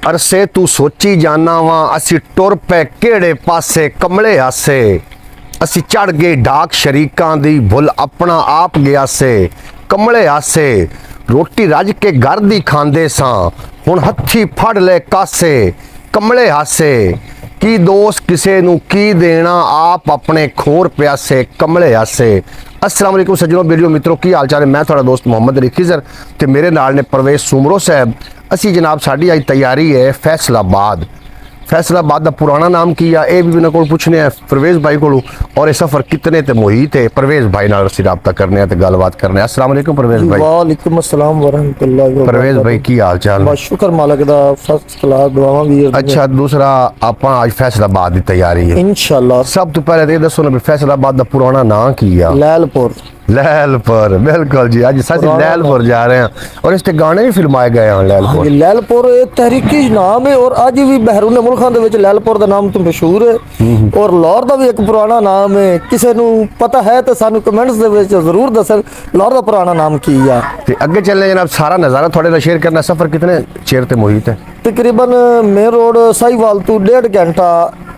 अरसे तू सोची जाना वा असी टुर पे केड़े पासे कमले आसे असी चढ़ गए ढाक शरीकां दी भुल अपना आप गया से कमले आसे रोटी रज के घर दी खांदे सां हुण हत्थी फड़ ले कासे कमले हासे की दोस्त किसे नू की देना आप अपने खोर प्यासे कमले हासे। अस्सलाम वालेकुम सज्जनों वीडियो मित्रों की हाल चाल है। मैं थोड़ा दोस्त मोहम्मद अली खिजर ते मेरे नाल ने परवेज सुमरो साहब। असी जनाब साड़ी अज तैयारी है फैसलाबाद। फैसलाबाद का पुराना नाम की है ये भी बिना को पुछने हैं परवेज भाई को। और ये सफ़र कितने ते मुहीत है परवेज भाई नाल असी राबता करने हैं ते गलबात करने। अस्सलाम वालेकुम परवेज भाई। वालेकुम अस्सलाम वरहमतुल्लाहि वबरकातुहू। परवेज भाई की हाल चाल? बस शुक्र मालिक दा फर्स्ट क्लास दुआवां भी। अच्छा दूसरा आप आज फैसलाबाद की तैयारी है इंशाल्लाह। सब तो पहले ये दसो ना फैसलाबाद का पुराना नाम की है? लैलपुर। लैलपुर बिल्कुल जी। आज सच लैलपुर जा रहे हैं और इसके गाने भी फिल्माए गए हैं। लैलपुर लैलपुर तहरीकी नाम है और अज भी बहरून मुल्खां दे विच लैलपुर का नाम तो मशहूर है। और लाहौर का भी एक पुराना नाम है। किसी नू पता है तो सानू कमेंट्स दे विच जरूर दसन लाहौर का पुराना नाम की है। ते अगे चलने जनाब सारा नज़ारा थोड़े नाल शेयर करना। सफ़र कितने चेर ते मुहीत है? तकरीबन मेन रोड साहिवाल तो 1.5 घंटा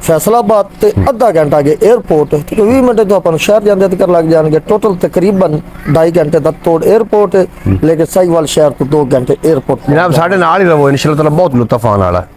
फैसलाबाद ते आधा घंटा आगे एयरपोर्ट 20 मिनट तो अपन शहर जाते तक लग जाएंगे। टोटल तकरीबन 2.5 घंटे तक तोड़ एयरपोर्ट है लेकिन साहिवाल शहर तो 2 घंटे एयरपोर्ट। जनाब साढ़े नाल ही रहो इंशाल्लाह ताला बहुत लुत्फ आने वाला है।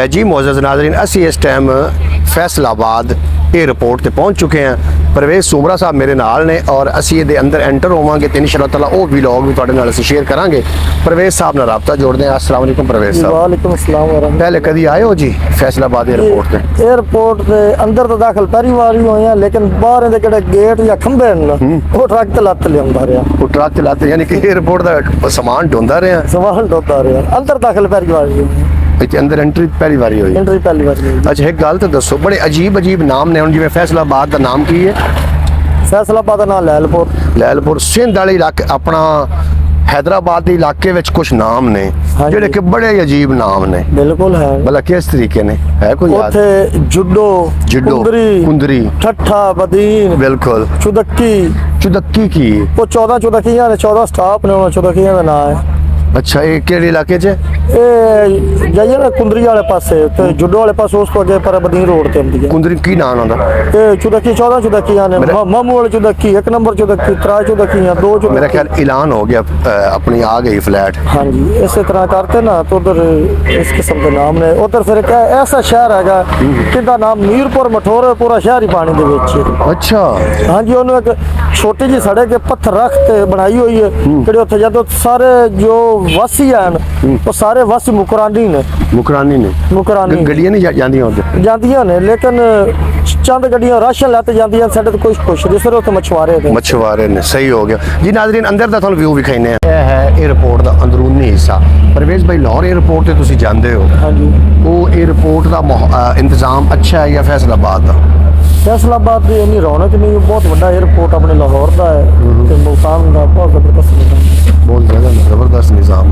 जी मोअज़्ज़ज़ नाज़रीन असी इस टाइम फैसलाबाद एयरपोर्ट ते पहुँच चुके हैं। परवेज सुमरा साहब मेरे नाल ने और असी ये अंदर एंटर होवांगे तो इंशाअल्लाह ताला वो व्लॉग भी तुहाडे नाल असी शेयर करांगे। परवेज साहब नाल राबता जोड़ते हैं। अस्सलाम वालेकुम परवेज साहब। वालेकुम अस्सलाम वरहमतुल्लाह। पहले कदी आए हो जी फैसलाबाद एयरपोर्ट ते? एयरपोर्ट के अंदर तो दाखिल पहली बार ही होए लेकिन बाहर दे जेड़े गेट या खंबे न वो ट्रक ते लत लियांदा रहा। वो ट्रक चलाते यानी कि एयरपोर्ट का सामान ढोंदा रहा? सवाल ढोता रहा। अंदर दाखिल पहली बार ही अंदर एंट्री पहली बारी हुई? एंट्री पहली बार हुई। अच्छा एक गल तो दसो बड़े अजीब अजीब नाम ने जिवें फैसलाबाद का नाम की है? फैसलाबाद का नाम लैलपुर। लैलपुर सिंध वाले इलाके अपना हैदराबाद के इलाके में कुछ नाम ने जेडे कि बड़े अजीब नाम ने। बिल्कुल है। भला किस तरीके ने है कोई याद? उथे जुड्डो जुड्डो कुंदरी ठट्ठा बदीन बिल्कुल चुदक्की चुदक्की की वो 14 चुदक्कियां ने 14 स्टाफ ने उन्होंने चुदक्कियां का नाम है। अच्छा ये केड़े इलाके च? ए जाइए ना कुंदरी वाले पासे ते जुड्डो वाले पासे उसको आगे पर बदीन रोड ते आंदी है। कुंदरी की नाम आंदा? ए चुदक्की 14 चुदक्कियां ने मामू वाली चुदक्की 1 नंबर चुदक्की 3 चुदक्कियां 2 चुदक्की। मेरा ख्याल ऐलान हो गया अपनी आ गई फ्लैट। हाँ जी इस तरह करते ना तो उधर इस किस्म के नाम ने। उधर फिर क्या ऐसा शहर हैगा जिसका नाम मीरपुर मठोर पूरा शहर ही पानी दे विच। अच्छा हाँ जी उन्होंने एक छोटी जी सड़क के पत्थर रख के बनाई हुई है कि उत्थे जदों सारे जो वासी हैं वो सारे वासी मुकरानी ने। मुकरानी गड्डियां नहीं जांदियां उधर? जांदियां ने लेकिन चंद गड्डियां राशन लैते जांदियां साडे तो कुछ रिश्ते उत्थे मछुआरे ने। सही हो गया जी। नाज़रीन अंदर दा तुहानू व्यू विखाने हैं। यह है एयरपोर्ट का अंदरूनी हिस्सा। परवेज भाई लाहौर एयरपोर्ट ते तुसीं जांदे हो? हाँ जी। वो एयरपोर्ट का इंतजाम अच्छा है या फैसलाबाद का? फैसलाबाद की इन्नी रौनक नहीं। बहुत बड़ा एयरपोर्ट अपने लाहौर का है ते मुल्तान का बहुत जबरदस्त निज़ाम। बहुत ज़्यादा ज़बरदस्त निज़ाम।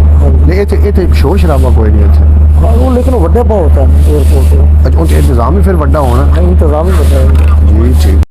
लेकिन इतने शोर शराबा कोई नहीं इतने? हाँ वो लेकिन वड्डे बहुत है एयरपोर्ट। अच्छा उनका इंतजाम ही फिर बड़ा होना? इंतजाम ही बड़ा है जी ठीक।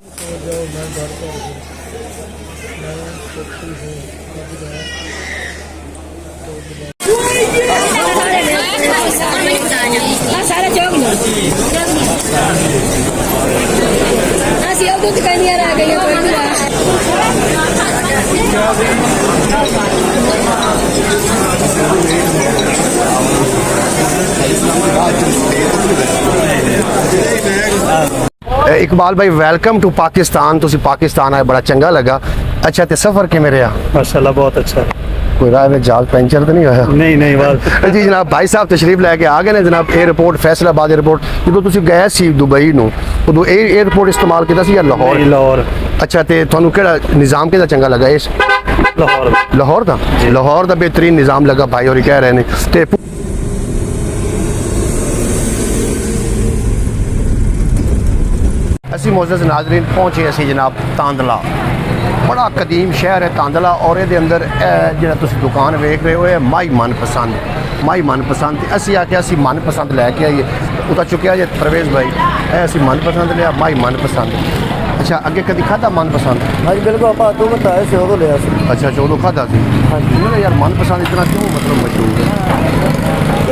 इकबाल भाई वेलकम टू पाकिस्तान। तुसी पाकिस्तान आए बड़ा चंगा लगा। अच्छा ते सफ़र किवें रहा? माशाल्लाह बहुत अच्छा। कोई राह में जहाज पंचर तो नहीं होया? नहीं बात जी जनाब भाई साहब तशरीफ लैके आ गए ने जनाब एयरपोर्ट फैसलाबाद एयरपोर्ट। जो तुसी गए सी दुबई नूं उदों एयरपोर्ट इस्तेमाल किया सी या लाहौर? लाहौर। अच्छा ते तुहानू केड़ा निज़ाम किहदा चंगा लगा? इस लाहौर दा बेहतरीन निज़ाम लगा भाई और कह रहे ने। ते ਅਸੀਂ ਮੁਅੱਜ਼ਜ਼ ਨਾਜ਼ਰੀਨ ਪਹੁੰਚੇ ਅਸੀਂ ਜਨਾਬ ਤਾਂਦਲਾ। ਬੜਾ ਕਦੀਮ ਸ਼ਹਿਰ ਹੈ ਤਾਂਦਲਾ, ਔਰ ਇਹਦੇ ਅੰਦਰ ਇਹ ਜਿਹੜਾ ਤੁਸੀਂ ਦੁਕਾਨ ਵੇਖ ਰਹੇ ਹੋ ਇਹ ਮਾਈ ਮਨਪਸੰਦ ਤੇ ਅਸੀਂ ਆਖਿਆ ਅਸੀਂ ਮਨਪਸੰਦ ਲੈ ਕੇ ਆਈਏ। ਉਹ ਤਾਂ ਚੁੱਕਿਆ ਜੇ ਪ੍ਰਵੇਸ਼ ਭਾਈ, ਇਹ ਅਸੀਂ ਮਨਪਸੰਦ ਲਿਆ ਮਾਈ ਮਨਪਸੰਦ। ਅੱਛਾ, ਅੱਗੇ ਕਦੀ ਖਾਧਾ ਮਨਪਸੰਦ? ਹਾਂਜੀ ਬਿਲਕੁਲ, ਆਪਾਂ ਤੋਂ ਬਤਾਏ ਸੀ ਉਦੋਂ ਲਿਆ ਸੀ। ਅੱਛਾ, ਚੋਲੋ ਖਾਧਾ ਸੀ। ਹਾਂਜੀ। ਮੈਨੂੰ ਯਾਰ ਮਨਪਸੰਦ ਇਤਨਾ ਕਿਉਂ ਮਤਲਬ ਮਸ਼ਹੂਰ ਹੈ?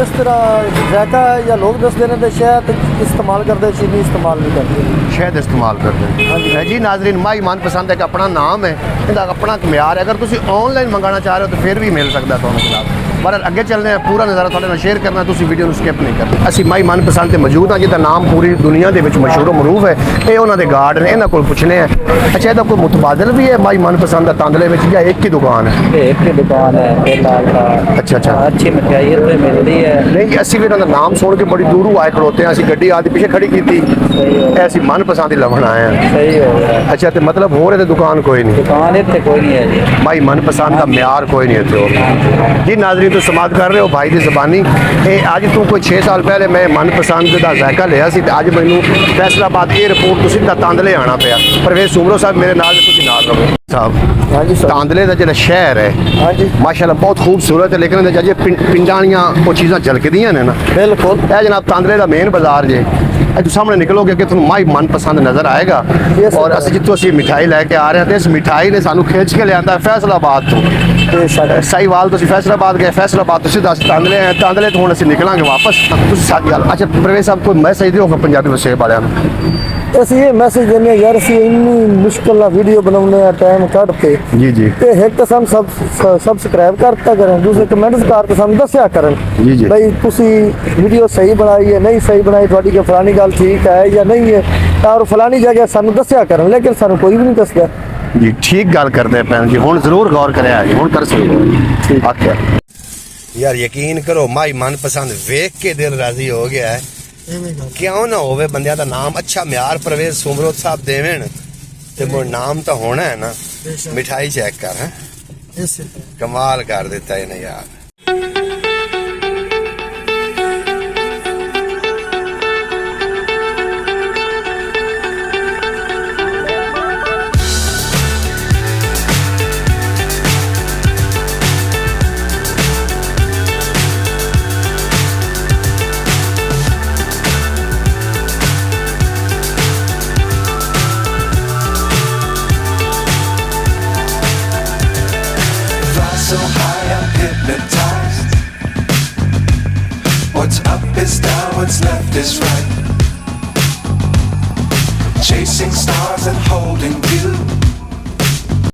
ਇਸ ਤਰ੍ਹਾਂ ਜ਼ਾਇਕਾ ਹੈ ਜਾਂ ਲੋਕ ਦੱਸਦੇ ਨੇ ਤੇ ਸ਼ਹਿਦ ਇਸਤੇਮਾਲ ਕਰਦੇ, ਚੀਨੀ ਇਸਤੇਮਾਲ ਨਹੀਂ ਕਰਦੇ। ਸ਼ਹਿਦ ਇਸਤੇਮਾਲ ਕਰਦੇ ਹਾਂਜੀ। ਹੈ ਜੀ ਨਾਜ਼ਰੀਨ। ਮਾਈ ਮਨਪਸੰਦ ਇੱਕ ਆਪਣਾ ਨਾਮ ਹੈ, ਇਹਦਾ ਆਪਣਾ ਇੱਕ ਮਿਆਰ ਹੈ। ਅਗਰ ਤੁਸੀਂ ਆਨਲਾਈਨ ਮੰਗਾਉਣਾ ਚਾਹ ਰਹੇ ਹੋ ਤਾਂ ਫਿਰ ਵੀ ਮਿਲ ਸਕਦਾ ਤੁਹਾਨੂੰ ਜਨਾਬ। ਪਰ ਅੱਗੇ ਚੱਲਦੇ ਹਾਂ, ਪੂਰਾ ਨਜ਼ਾਰਾ ਤੁਹਾਡੇ ਨਾਲ ਸ਼ੇਅਰ ਕਰਨਾ, ਤੁਸੀਂ ਵੀਡੀਓ ਨੂੰ ਸਕਿਪ ਨਹੀਂ ਕਰਨਾ। ਅਸੀਂ ਮਾਈ ਮਨਪਸੰਦ ਤੇ ਮੌਜੂਦ ਹਾਂ, ਜਿਹਦਾ ਨਾਮ ਪੂਰੀ ਦੁਨੀਆ ਦੇ ਵਿੱਚ ਮਸ਼ਹੂਰ ਮਰੂਫ ਹੈ। ਇਹ ਉਹਨਾਂ ਦੇ ਗਾਰਡ ਨੇ, ਇਹਨਾਂ ਕੋਲ ਪੁੱਛਣੇ ਆ। ਅੱਛਾ, ਇਹਦਾ ਕੋਈ ਮੁਤਬਾਦਲ ਵੀ ਹੈ ਮਾਈ ਮਨਪਸੰਦ ਦਾ ਤਾਂਦਲੇ ਵਿੱਚ, ਜਾਂ ਇੱਕ ਹੀ ਦੁਕਾਨ ਹੈ? एक ही दुकान है फिलहाल का। अच्छा, अच्छा। अच्छी मिठाई तो मिलती है। ਨਹੀਂ, ਅਸੀਂ ਵੀ ਇਹਨਾਂ ਦਾ ਨਾਮ ਸੁਣ ਕੇ ਬੜੀ ਦੂਰੋਂ ਆਏ ਖੜੋਤੇ ਹਾਂ। ਅਸੀਂ ਗੱਡੀ ਆਦੀ ਪਿੱਛੇ ਖੜੀ ਕੀਤੀ, ਇਹ ਅਸੀਂ ਮਨਪਸੰਦ ਹੀ ਲੱਭਣ ਆਏ ਹਾਂ। सही हो गया। ਅੱਛਾ, ਤੇ ਮਤਲਬ ਹੋਰ ਇਹਦੇ ਦੁਕਾਨ ਕੋਈ ਨਹੀਂ? दुकान इतने कोई नहीं है जी। ਭਾਈ ਮਨਪਸੰਦ ਦਾ ਮਿਆਰ ਕੋਈ ਨਹੀਂ ਇੱਥੇ ਹੋਰ। ਜੀ ਨਾਜ਼ਰੀਨ, ਤੁਸੀਂ ਸਮਾਦ ਕਰ ਰਹੇ ਹੋ ਭਾਈ ਦੀ ਜ਼ਬਾਨੀ। ਇਹ ਅੱਜ ਤੋਂ ਕੋਈ 6 ਸਾਲ ਪਹਿਲੇ ਮੈਂ ਮਨਪਸੰਦ ਦਾ ਜ਼ਾਇਕਾ ਲਿਆ ਸੀ ਤੇ ਅੱਜ ਮੈਨੂੰ ਫੈਸਲਾਬਾਦ ਏਅਰਪੋਰਟ ਤੋਂ ਸਿੱਧਾ ਤਾਂਦਲੇ ਆਣਾ ਪਿਆ। ਪ੍ਰਵੇਸ਼ ਸੁਮਰੋ ਸਾਹਿਬ ਮੇਰੇ ਨਾਲ, ਤੁਸੀਂ ਨਾਲ ਰਹੋ ਸਾਹਿਬ। ਹਾਂਜੀ ਸਰ। ਤਾਂਦਲੇ ਦਾ ਜਿਹੜਾ ਸ਼ਹਿਰ ਹੈ ਹਾਂਜੀ ਮਾਸ਼ਾਅੱਲਾ ਬਹੁਤ ਖੂਬਸੂਰਤ ਹੈ, ਲੇਕਿਨ ਇਹਦੇ 'ਚ ਅਜੇ ਪਿੰਡਾਂ ਵਾਲੀਆਂ ਉਹ ਚੀਜ਼ਾਂ ਝਲਕਦੀਆਂ ਨੇ ਨਾ। ਬਿਲਕੁਲ। ਇਹ ਜਨਾਬ ਤਾਂਦਲੇ ਦਾ ਮੇਨ ਬਾਜ਼ਾਰ ਜੇ। ਇਹ ਤੁਸੀਂ ਸਾਹਮਣੇ ਨਿਕਲੋਗੇ ਕਿ ਤੁਹਾਨੂੰ ਮਾਈ ਮਨਪਸੰਦ ਨਜ਼ਰ ਆਏਗਾ। Yes, ਔਰ sir। ਅਸੀਂ ਜਿੱਥੋਂ ਅਸੀਂ ਮਿਠਾਈ ਲੈ ਕੇ ਆ ਰਹੇ ਹਾਂ ਤੇ ਇਸ ਮਿਠਾਈ ਨੇ ਸਾਨੂੰ ਖਿੱਚ ਕੇ ਲਿਆਂਦਾ ਫੈਸਲਾਬਾਦ ਤੋਂ। ਬੇਸ਼ੱਕ। ਸਾਈਵਾਲ ਤੁਸੀਂ ਫੈਸਲਾਬਾਦ ਗਏ, ਫੈਸਲਾਬਾਦ ਤੋਂ ਸਿੱਧਾ ਅਸੀਂ ਤਾਂਦਲੇ ਆਏ। ਤਾਂਦਲੇ ਤੋਂ ਹੁਣ ਅਸੀਂ ਨਿਕਲਾਂਗੇ ਵਾਪਸ। ਤੁਸੀਂ ਸਾਡੀ ਗੱਲ। ਅੱਛਾ ਪ੍ਰਵੇਸ਼ ਸਾਹਿਬ, ਕੋਈ ਮੈਸੇਜ ਦਿਓ ਪੰਜਾਬੀ ਵਸੇ ਵਾਲਿਆਂ ਨੂੰ। ਅਸੀਂ ਇਹ ਮੈਸੇਜ ਦਿੰਦੇ ਹਾਂ ਯਾਰ, ਅਸੀਂ ਇੰਨੀ ਮੁਸ਼ਕਿਲ ਨਾਲ ਵੀਡੀਓ ਬਣਾਉਂਦੇ ਆ, ਟਾਈਮ ਕੱਢ ਕੇ ਜੀ ਜੀ ਤੇ ਇੱਕ ਤਾਂ ਸਾਨੂੰ ਸਬਸਕ੍ਰਾਈਬ ਕਰਤਾ ਕਰਨ, ਦੂਸਰੇ ਕਮੈਂਟਸ ਕਰਕੇ ਸਾਨੂੰ ਦੱਸਿਆ ਕਰਨ ਜੀ, ਜੀ। ਬਈ ਤੁਸੀਂ ਵੀਡੀਓ ਸਹੀ ਬਣਾਈ ਹੈ ਨਹੀਂ ਸਹੀ ਬਣਾਈ, ਤੁਹਾਡੀ ਕਿ ਫਲਾਨੀ ਗੱਲ ਠੀਕ ਹੈ ਜਾਂ ਨਹੀਂ ਹੈ, ਔਰ ਫਲਾਨੀ ਜਗ੍ਹਾ ਸਾਨੂੰ ਦੱਸਿਆ ਕਰਨ। ਲੇਕਿਨ ਸਾਨੂੰ ਕੋਈ ਵੀ ਨਹੀਂ ਦੱਸਦਾ ਜੀ। ਠੀਕ ਗੱਲ ਕਰਦੇ ਭੈਣ ਜੀ, ਹੁਣ ਜ਼ਰੂਰ ਗੌਰ ਕਰਿਆ ਜੀ, ਹੁਣ ਕਰ ਸਕਦੇ ਆਖਿਆ। ਯਾਰ ਯਕੀਨ ਕਰੋ, ਮਾਈ ਮਨਪਸੰਦ ਵੇਖ ਕੇ ਦਿਲ ਰਾਜ਼ੀ ਹੋ ਗਿਆ ਹੈ। ਕਿਉਂ ਨਾ ਹੋਵੇ, ਬੰਦਿਆਂ ਦਾ ਨਾਮ ਅੱਛਾ ਮਿਆਰ ਪ੍ਰਵੇਸ਼ ਸੁਮਰੋਤ ਸਾਹਿਬ ਦੇਵਣ ਤੇ ਮੋ ਨਾਮ ਤਾਂ ਹੋਣਾ ਹੈ ਨਾ। ਮਿਠਾਈ ਚੈੱਕ ਕਰ, ਹੈ ਕਮਾਲ ਕਰ ਦਿੱਤਾ ਇਹਨੇ ਯਾਰ। So high I'm hypnotized. What's up is down, what's left is right. Chasing stars and holding